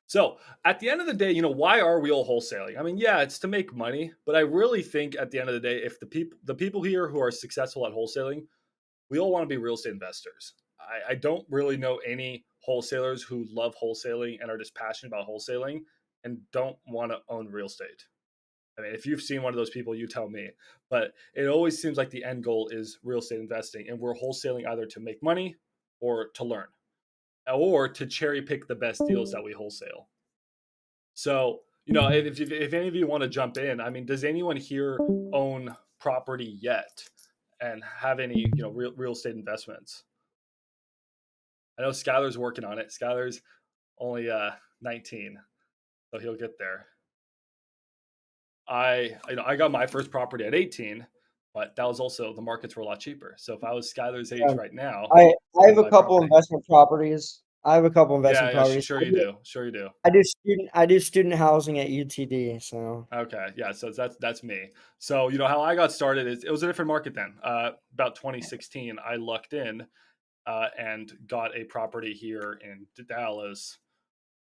So at the end of the day, why are we all wholesaling? I mean, yeah, it's to make money, but I really think at the end of the day, if the people here who are successful at wholesaling, we all want to be real estate investors. I don't really know any wholesalers who love wholesaling and are just passionate about wholesaling and don't want to own real estate. I mean, if you've seen one of those people, you tell me. But it always seems like the end goal is real estate investing, and we're wholesaling either to make money or to learn or to cherry pick the best deals that we wholesale. So, if any of you want to jump in, I mean, does anyone here own property yet and have any, real estate investments? I know Skylar's working on it. Skylar's only 19, so he'll get there. I got my first property at 18, but that was also the markets were a lot cheaper. So if I was Skylar's age Um, right now, I I have would a buy couple property. investment properties. I have a couple Yeah, investment yeah, properties. sure you do. Sure you do. I do student housing at UTD, so Okay, yeah, so that's me. So how I got started is it was a different market then. About 2016, I lucked in and got a property here in Dallas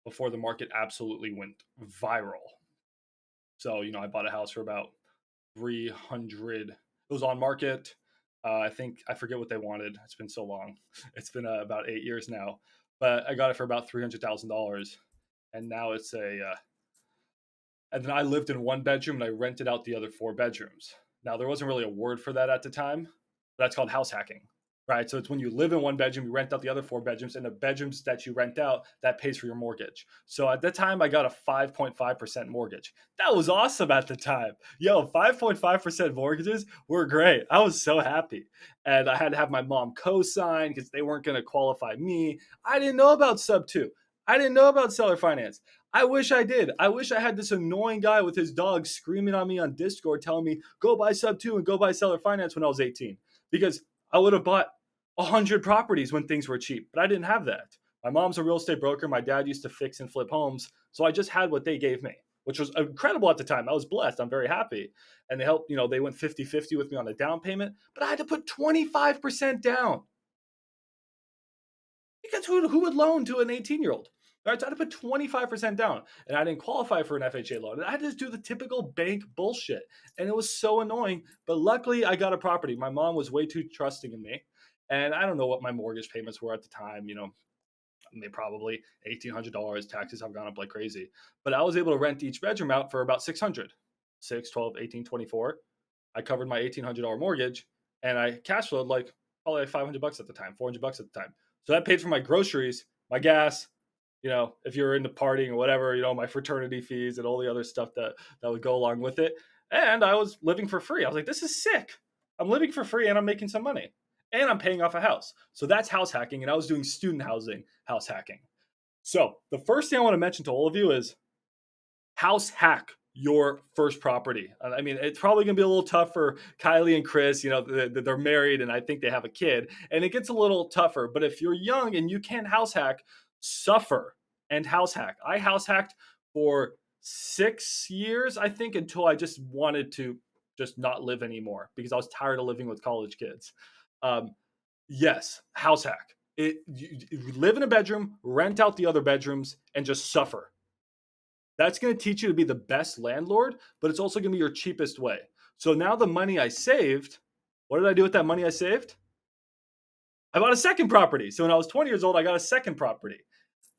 before the market absolutely went viral. So I bought a house for about 300. It was on market. I think I forget what they wanted. It's been so long. It's been about 8 years now, but I got it for about $300,000, and now it's a and then I lived in one bedroom and I rented out the other four bedrooms. Now, there wasn't really a word for that at the time. But that's called house hacking, right? So it's when you live in one bedroom, you rent out the other four bedrooms, and the bedrooms that you rent out, that pays for your mortgage. So at that time, I got a 5.5% mortgage. That was awesome at the time. 5.5% mortgages were great. I was so happy. And I had to have my mom co sign because they weren't going to qualify me. I didn't know about sub two. I didn't know about seller finance. I wish I did. I wish I had this annoying guy with his dog screaming on me on Discord telling me, go buy sub two and go buy seller finance when I was 18. Because I would have bought 100 properties when things were cheap, but I didn't have that. My mom's a real estate broker. My dad used to fix and flip homes. So I just had what they gave me, which was incredible at the time. I was blessed. I'm very happy. And they helped, they went 50-50 with me on the down payment, but I had to put 25% down. Because who would loan to an 18-year-old? All right, so I had to put 25% down, and I didn't qualify for an FHA loan. And I had to do the typical bank bullshit, and it was so annoying. But luckily, I got a property. My mom was way too trusting in me, and I don't know what my mortgage payments were at the time. They probably $1,800. Taxes have gone up like crazy, but I was able to rent each bedroom out for about 600, 6, 12, 18, 24. I covered my $1,800 mortgage, and I cash flowed like probably like $500 at the time, $400 at the time. So that paid for my groceries, my gas, if you're into partying or whatever, my fraternity fees and all the other stuff that would go along with it. And I was living for free. I was like, this is sick. I'm living for free and I'm making some money. And I'm paying off a house. So that's house hacking. And I was doing student housing, house hacking. So the first thing I want to mention to all of you is house hack your first property. I mean, it's probably going to be a little tough for Kylie and Chris. They're married and I think they have a kid, and it gets a little tougher. But if you're young and you can house hack, suffer and house hack. I house hacked for 6 years, I think, until I just wanted to just not live anymore because I was tired of living with college kids. Um, yes, house hack. You live in a bedroom, rent out the other bedrooms, and just suffer. That's going to teach you to be the best landlord, but it's also going to be your cheapest way. So now the money I saved, what did I do with that money I saved? I bought a second property. So when I was 20 years old, I got a second property,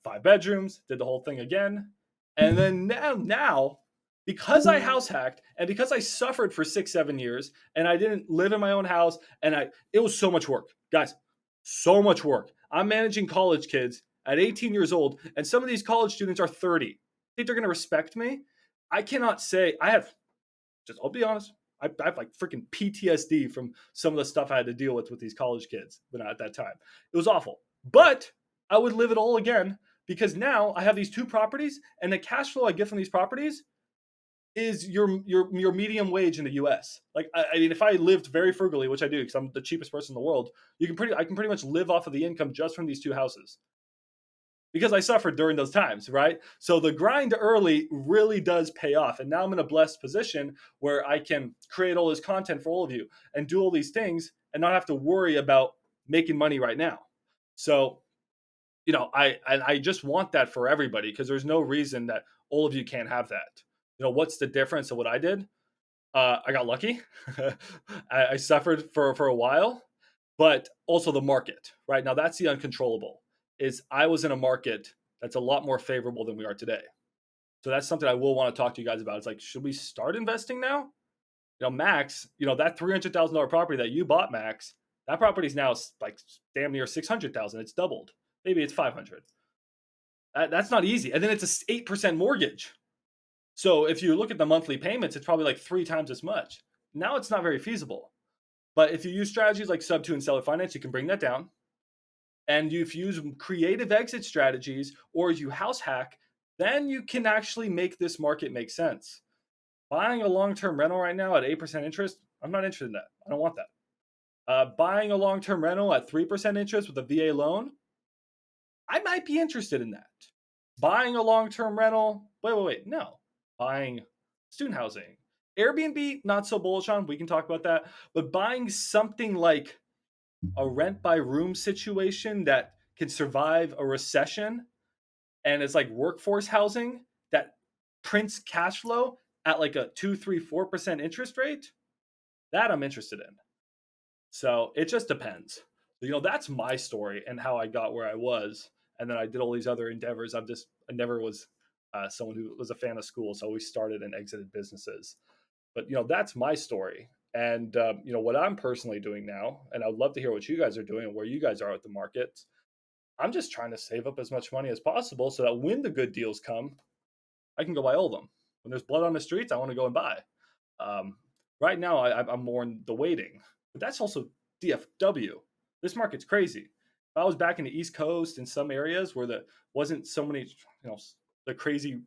5 bedrooms, did the whole thing again. And then now, because I house hacked and because I suffered for 6, 7 years and I didn't live in my own house it was so much work, guys, so much work. I'm managing college kids at 18 years old, and some of these college students are 30. Think they're going to respect me? I cannot say I'll be honest. I have like freaking PTSD from some of the stuff I had to deal with these college kids when at that time. It was awful. But I would live it all again because now I have these two properties and the cash flow I get from these properties is your medium wage in the US. Like I mean, if I lived very frugally, which I do because I'm the cheapest person in the world, I can pretty much live off of the income just from these two houses because I suffered during those times, right? So the grind early really does pay off. And now I'm in a blessed position where I can create all this content for all of you and do all these things and not have to worry about making money right now. So, I just want that for everybody because there's no reason that all of you can't have that. What's the difference of what I did? I got lucky. I suffered for a while, but also the market, right? Now that's the uncontrollable. Is I was in a market that's a lot more favorable than we are today. So that's something I will want to talk to you guys about. It's like, should we start investing now? Max, that $300,000 property that you bought, Max, that property is now like damn near 600,000. It's doubled. Maybe it's 500. That's not easy. And then it's a 8% mortgage. So if you look at the monthly payments, it's probably like 3 times as much. Now it's not very feasible. But if you use strategies like sub two and seller finance, you can bring that down. And if you use creative exit strategies or you house hack, then you can actually make this market make sense. Buying a long-term rental right now at 8% interest, I'm not interested in that. I don't want that. Buying a long-term rental at 3% interest with a VA loan, I might be interested in that. Buying a long-term rental, wait, no. Buying student housing. Airbnb, not so bullish on, we can talk about that. But buying something like a rent by room situation that can survive a recession and it's like workforce housing that prints cash flow at like a 2, 3, 4% interest rate, that I'm interested in. So it just depends. That's my story and how I got where I was. And then I did all these other endeavors. I never was someone who was a fan of school. So I always started and exited businesses. But, that's my story. And, what I'm personally doing now, and I'd love to hear what you guys are doing and where you guys are at the market. I'm just trying to save up as much money as possible so that when the good deals come, I can go buy all of them. When there's blood on the streets, I want to go and buy. Um, right now, I'm more in the waiting, but that's also DFW. This market's crazy. If I was back in the East Coast in some areas where there wasn't so many, the crazy,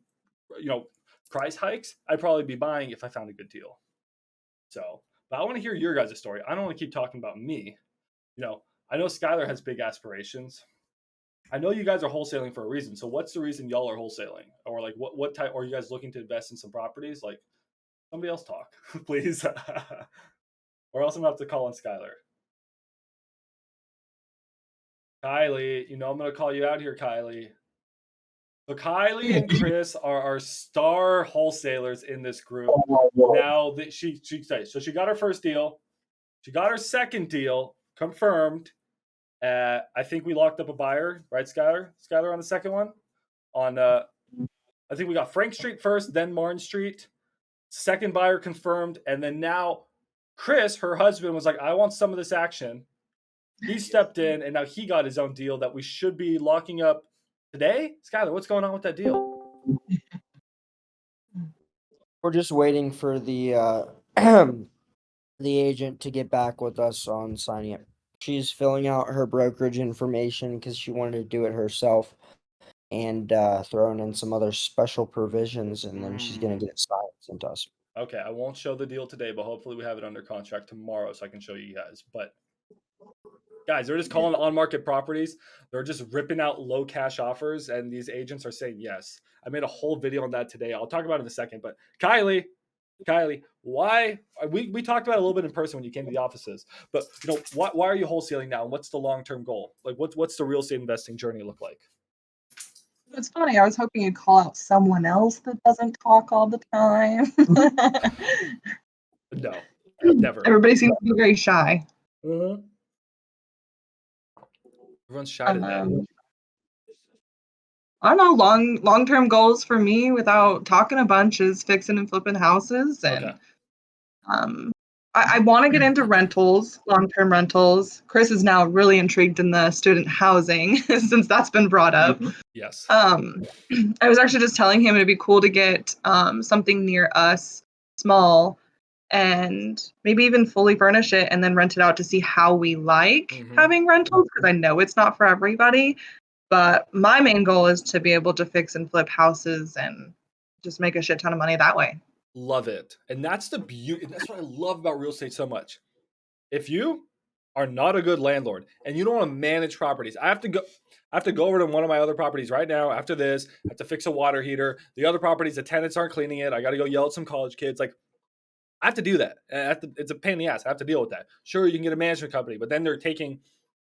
price hikes, I'd probably be buying if I found a good deal. So, but I want to hear your guys' story. I don't want to keep talking about me. I know Skylar has big aspirations. I know you guys are wholesaling for a reason. So what's the reason y'all are wholesaling? Or like what type are you guys looking to invest in some properties? Like somebody else talk, please. Or else I'm gonna have to call on Skylar. Kylie, I'm gonna call you out here, Kylie. So Kylie and Chris are our star wholesalers in this group. Now that she so she got her first deal, she got her second deal confirmed. I think we locked up a buyer, right, Skylar? Skylar on the second one. On I think we got Frank Street first, then Martin Street. Second buyer confirmed, and then now Chris, her husband, was like, "I want some of this action." He stepped in, and now he got his own deal that we should be locking up today. Skylar, what's going on with that deal? We're just waiting for the the agent to get back with us on signing it. She's filling out her brokerage information because she wanted to do it herself and throwing in some other special provisions, and then she's gonna get it signed sent to us. Okay, I won't show the deal today, but hopefully we have it under contract tomorrow so I can show you guys. But guys, they're just calling on market properties. They're just ripping out low cash offers, and these agents are saying yes. I made a whole video on that today. I'll talk about it in a second. But Kylie, why we talked about it a little bit in person when you came to the offices, but why are you wholesaling now? And what's the long-term goal? Like what's the real estate investing journey look like? It's funny. I was hoping you'd call out someone else that doesn't talk all the time. No, never. Everybody seems to be very shy. Mm-hmm. Everyone's shy today. I don't know, long-term goals for me without talking a bunch is fixing and flipping houses. And Okay. I want to get into rentals, long-term rentals. Chris is now really intrigued in the student housing since that's been brought up. Yes. I was actually just telling him it'd be cool to get something near us, small, and maybe even fully furnish it and then rent it out to see how we like having rentals, because I know it's not for everybody. But my main goal is to be able to fix and flip houses and just make a shit ton of money that way. Love it. And that's the beauty. That's what I love about real estate so much. If you are not a good landlord and you don't want to manage properties, I have to go over to one of my other properties right now after this. I have to fix a water heater. The other properties, the tenants aren't cleaning it. I got to go yell at some college kids. Like, I have to do that. It's a pain in the ass. I have to deal with that. Sure, you can get a management company, but then they're taking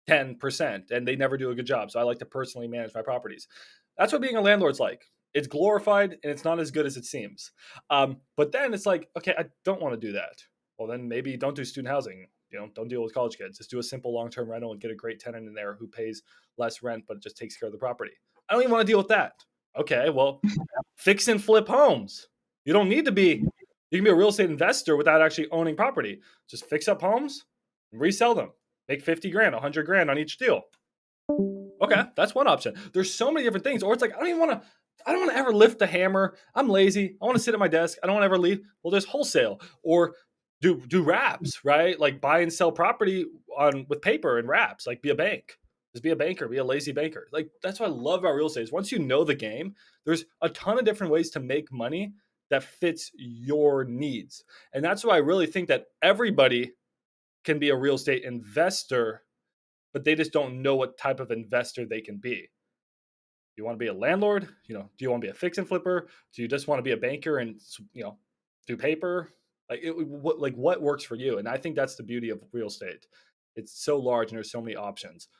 10% and they never do a good job. So I like to personally manage my properties. That's what being a landlord's like. It's glorified and it's not as good as it seems. But then it's like, okay, I don't want to do that. Well, then maybe don't do student housing. Don't deal with college kids. Just do a simple long-term rental and get a great tenant in there who pays less rent, but just takes care of the property. I don't even want to deal with that. Okay, well, fix and flip homes. You don't need to be, you can be a real estate investor without actually owning property. Just fix up homes and resell them. Make 50 grand, 100 grand on each deal. Okay, that's one option. There's so many different things. Or it's like, I don't want to ever lift the hammer. I'm lazy. I want to sit at my desk. I don't want to ever leave. Well, there's wholesale or do wraps, right? Like buy and sell property with paper and wraps, like be a bank. Just be a banker, be a lazy banker. Like that's what I love about real estate is once you know the game, there's a ton of different ways to make money that fits your needs. And that's why I really think that everybody can be a real estate investor, but they just don't know what type of investor they can be. You want to be a landlord? Do you want to be a fix and flipper? Do you just want to be a banker and do paper? What works for you? And I think that's the beauty of real estate. It's so large and there's so many options.